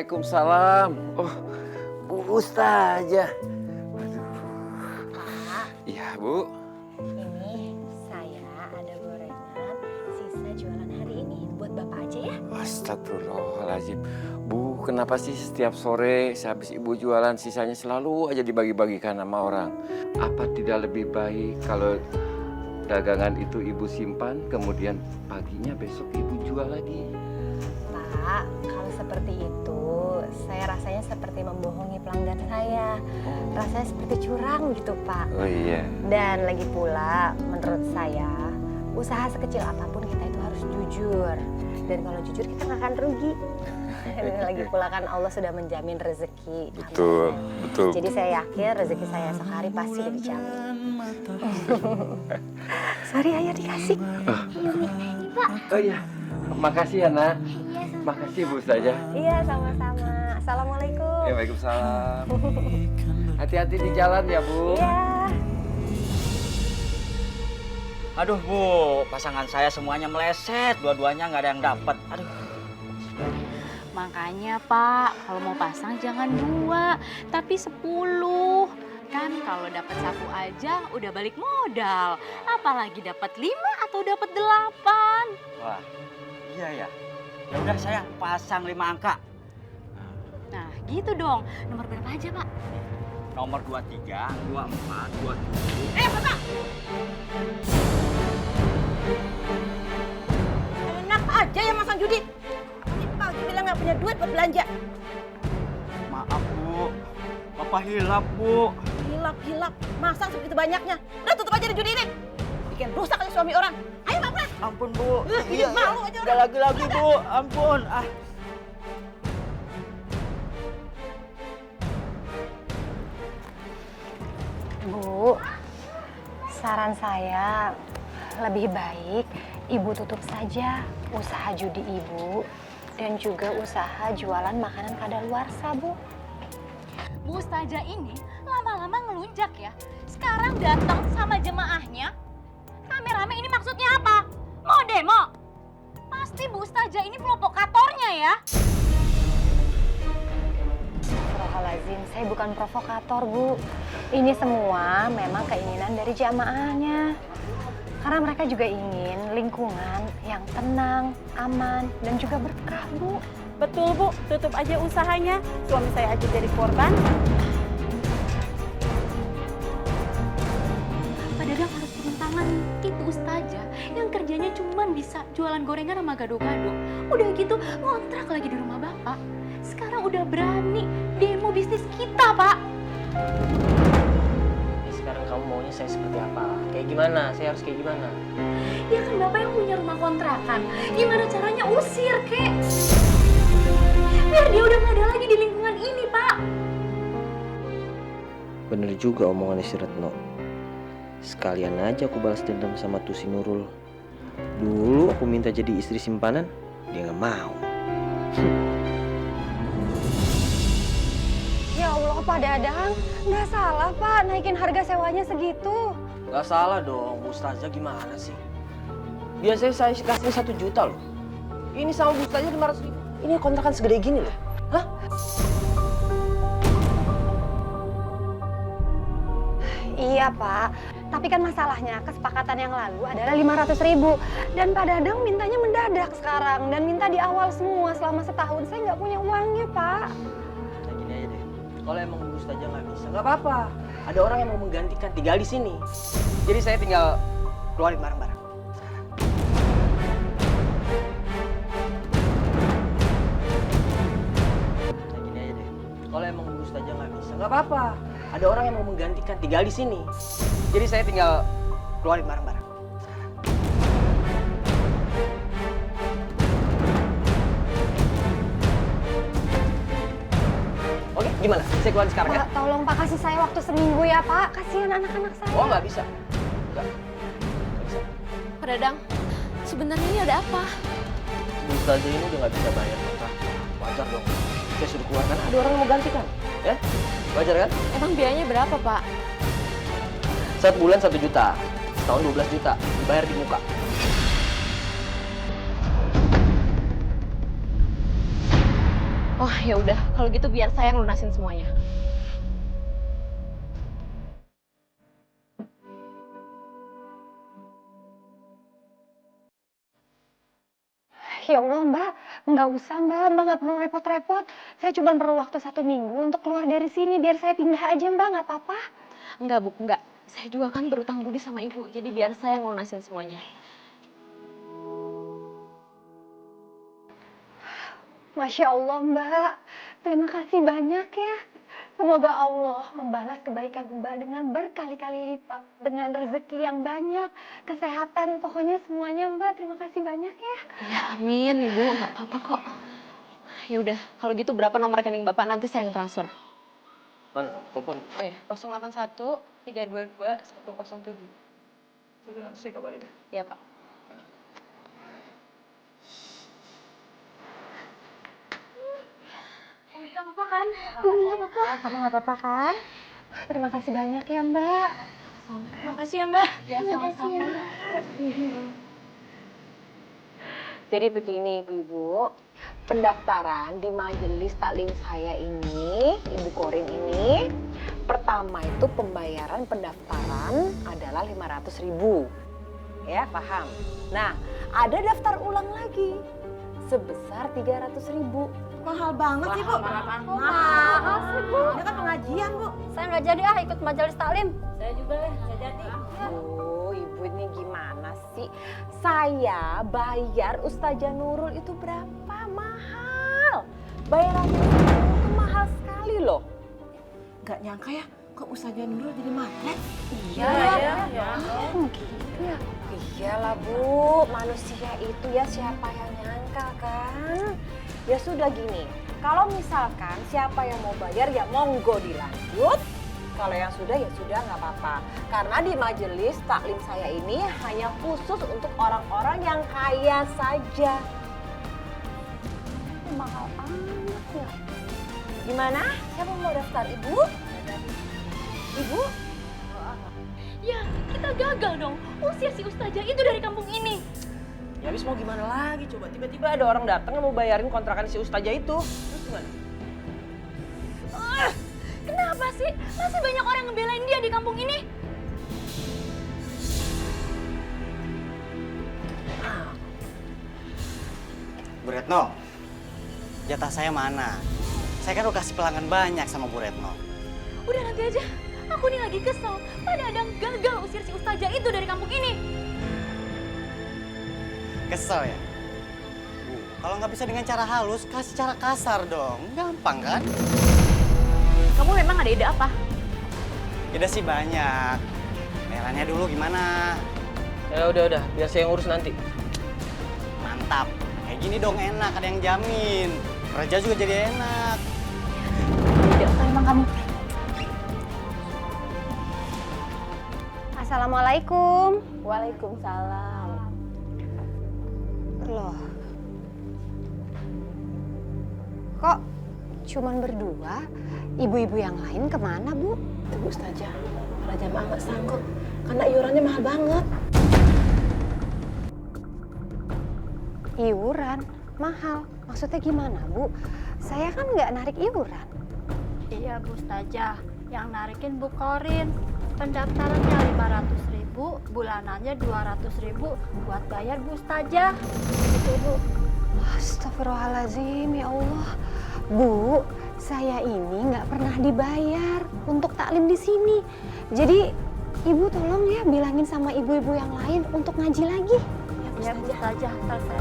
Waalaikumsalam. Oh, Bu Ustazah. Pak, Iya, Bu. ini saya ada gorengan sisa jualan hari ini. Buat Bapak aja ya. Astagfirullahaladzim. Bu, kenapa sih setiap sore sehabis Ibu jualan sisanya selalu aja dibagi-bagikan sama orang? Apa tidak lebih baik kalau dagangan itu Ibu simpan, kemudian paginya besok Ibu jual lagi? Pak, kalau seperti itu, saya rasanya seperti membohongi pelanggan saya. Rasanya seperti curang gitu, Pak. Oh iya. Dan lagi pula, menurut saya, usaha sekecil apapun kita itu harus jujur. Dan kalau jujur kita nggak akan rugi. Dan lagi pula kan Allah sudah menjamin rezeki. Betul, betul. Jadi saya yakin rezeki saya esok hari pasti udah dijamin. Sorry ayah dikasih. Ini Pak. Oh iya. Makasih ya, Nak. Makasih Bu Ustazah. Iya, sama-sama. Assalamualaikum. Waalaikumsalam. Hati-hati di jalan ya, Bu. Iya. Aduh Bu, pasangan saya semuanya meleset, dua-duanya nggak ada yang dapat. Aduh. Makanya Pak, kalau mau pasang jangan 2, tapi 10. Kan kalau dapat 1 aja udah balik modal. Apalagi dapat 5 atau dapat 8. Wah, iya ya. Ya udah saya pasang 5 angka. Nah gitu dong, nomor berapa aja Pak? Nomor 23, 24, 27. Bapak! Enak aja yang masang judi. Ini pagi bilang nggak punya duit buat belanja. Maaf Bu, Bapak hilap Bu. Hilap, masang segitu banyaknya. Udah tutup aja di judi ini. Bikin rusak aja suami orang. Ayo Pak Pras. Ampun Bu. Bikin malu aja Udah orang. lagi-lagi Bu, ampun. Bu, saran saya lebih baik Ibu tutup saja usaha judi Ibu dan juga usaha jualan makanan kadaluarsa, Bu. Bu Ustazah ini lama-lama ngelunjak ya. Sekarang datang sama jemaahnya. Rame-rame ini maksudnya apa? Mau demo? Pasti Bu Ustazah ini provokatornya ya. Astagfirullahaladzim, saya bukan provokator, Bu. Ini semua memang keinginan dari jamaahnya. Karena mereka juga ingin lingkungan yang tenang, aman, dan juga berkah, Bu. Betul Bu, tutup aja usahanya. Suami saya aja jadi korban. Pak Dadang harus turun tangan. Itu Ustazah yang kerjanya cuman bisa jualan gorengan sama gado-gado. Udah gitu ngontrak lagi di rumah Bapak. Sekarang udah berani demo bisnis kita, Pak. Sekarang kamu maunya saya seperti apa? Kayak gimana? Saya harus kayak gimana? Ya kan Bapak yang punya rumah kontrakan. Gimana caranya usir, kek? Biar dia udah nggak ada lagi di lingkungan ini, Pak. Bener juga omongannya si Retno. Sekalian aja aku balas dendam sama tuh si Nurul. Dulu aku minta jadi istri simpanan, dia nggak mau. Ya Allah, Pak Dadang. Nggak salah, Pak, naikin harga sewanya segitu. Gak salah dong, Bu Ustazah gimana sih? Biasanya saya kasih 1 juta loh. Ini sama Bu Ustazah 500 ribu. Ini kontrakan segede gini loh. Hah? Iya, Pak. Tapi kan masalahnya kesepakatan yang lalu adalah 500.000. Dan Pak Dadang mintanya mendadak sekarang. Dan minta di awal semua selama setahun. Saya nggak punya uangnya, Pak. Nah gini aja deh. Kalau emang Bu Ustazah nggak bisa, nggak apa-apa. Ada orang yang mau menggantikan tinggal di sini. Jadi saya tinggal keluarin barang-barang. Nah gini aja deh. Kalau emang Bu Ustazah nggak bisa, nggak apa-apa. Ada orang yang mau menggantikan tinggal di sini. Jadi saya tinggal keluarin barang-barang. Oke, gimana? Saya keluarin sekarang ya? Pak, tolong Pak kasih saya waktu seminggu ya, Pak. Kasihan anak-anak saya. Oh, nggak bisa. Nggak bisa. Pak Dadang, sebenarnya ini ada apa? Bu Ustazah ini udah nggak bisa bayar kontrak. Wajar dong. Saya suruh keluar karena ada orang yang mau gantikan. Ya? Wajar kan? Emang biayanya berapa, Pak? 1 bulan 1 juta. Setahun 12 juta. Dibayar di muka. Oh ya udah, kalau gitu biar saya yang lunasin semuanya. Ya Allah Mbak, nggak usah Mbak nggak perlu repot-repot. Saya cuma perlu waktu 1 minggu untuk keluar dari sini, biar saya pindah aja Mbak, nggak apa-apa. Enggak Bu, enggak. Saya juga kan berutang budi sama ibu, jadi biar saya yang lunasin semuanya. Masya Allah Mbak, terima kasih banyak ya. Semoga Allah membalas kebaikan Mbak dengan berkali-kali lipat, dengan rezeki yang banyak, kesehatan, pokoknya semuanya Mbak. Terima kasih banyak ya. Ya amin Ibu, nggak apa-apa kok. Ya udah, kalau gitu berapa nomor rekening Bapak, nanti saya yang transfer. Mana? Telepon. Oh ya, 081 322 107. Sudah, saya kabarin. Iya Pak. Kamu apa kan? Kamu nggak apa-apa kan? Terima kasih banyak ya Mbak. Makasih ya Mbak. Ya, sama-sama. Jadi begini Ibu, pendaftaran di majelis taklim saya ini, Ibu Korin ini, pertama itu pembayaran pendaftaran adalah 500.000, ya paham? Nah, ada daftar ulang lagi sebesar 300.000. Mahal banget sih, Bu. Mahal sih Bu. Ini kan pengajian, Bu. Saya nggak jadi ikut majelis taklim. Saya juga nggak jadi. Oh, Ibu ini gimana sih? Saya bayar Ustazah Nurul itu berapa? Mahal. Bayarannya itu mahal sekali loh. Gak nyangka ya, kok Ustazah Nurul jadi magnet? Iya. Oh gitu ya. Iyalah Bu, manusia itu ya siapa yang nyangka kan? Ya sudah gini, kalau misalkan siapa yang mau bayar ya monggo dilanjut. Kalau yang sudah ya sudah nggak apa-apa. Karena di majelis taklim saya ini hanya khusus untuk orang-orang yang kaya saja. Mahal amat ya. Gimana? Siapa mau daftar Ibu? Ibu? Ya, kita gagal dong. Usir si Ustazah itu dari kampung ini. Ya habis mau gimana lagi coba, tiba-tiba ada orang datang yang mau bayarin kontrakan si Ustazah itu. Terus gimana? Kenapa sih? Masih banyak orang ngebelain dia di kampung ini. Bu Retno, jatah saya mana? Saya kan udah kasih pelanggan banyak sama Bu Retno. Udah nanti aja. Aku nih lagi kesel. Pada ada yang gagal usir si Ustazah itu dari kampung ini. Kesel ya? Bu, kalau nggak bisa dengan cara halus, kasih cara kasar dong. Gampang kan? Kamu memang ada ide apa? Ide sih banyak. Merahnya dulu gimana? Ya udah, biar saya yang urus nanti. Mantap. Kayak gini dong enak, ada yang jamin. Kerja juga jadi enak. Ide apa emang kamu? Assalamualaikum. Waalaikumsalam. Loh, kok cuman berdua? Ibu-ibu yang lain kemana, Bu? Tunggu Ustazah, para jamaah nggak sanggup. Karena iurannya mahal banget. Iuran? Mahal? Maksudnya gimana, Bu? Saya kan nggak narik iuran. Iya Bu Ustazah, yang narikin Bu Korin. Pendaftarannya 500.000, bulanannya 200.000 buat bayar Bu Ustazah. Gitu Bu. Astagfirullahaladzim, ya Allah. Bu, saya ini nggak pernah dibayar untuk taklim di sini. Jadi, Ibu tolong ya bilangin sama ibu-ibu yang lain untuk ngaji lagi. Ya Bu Ustazah, ntar saya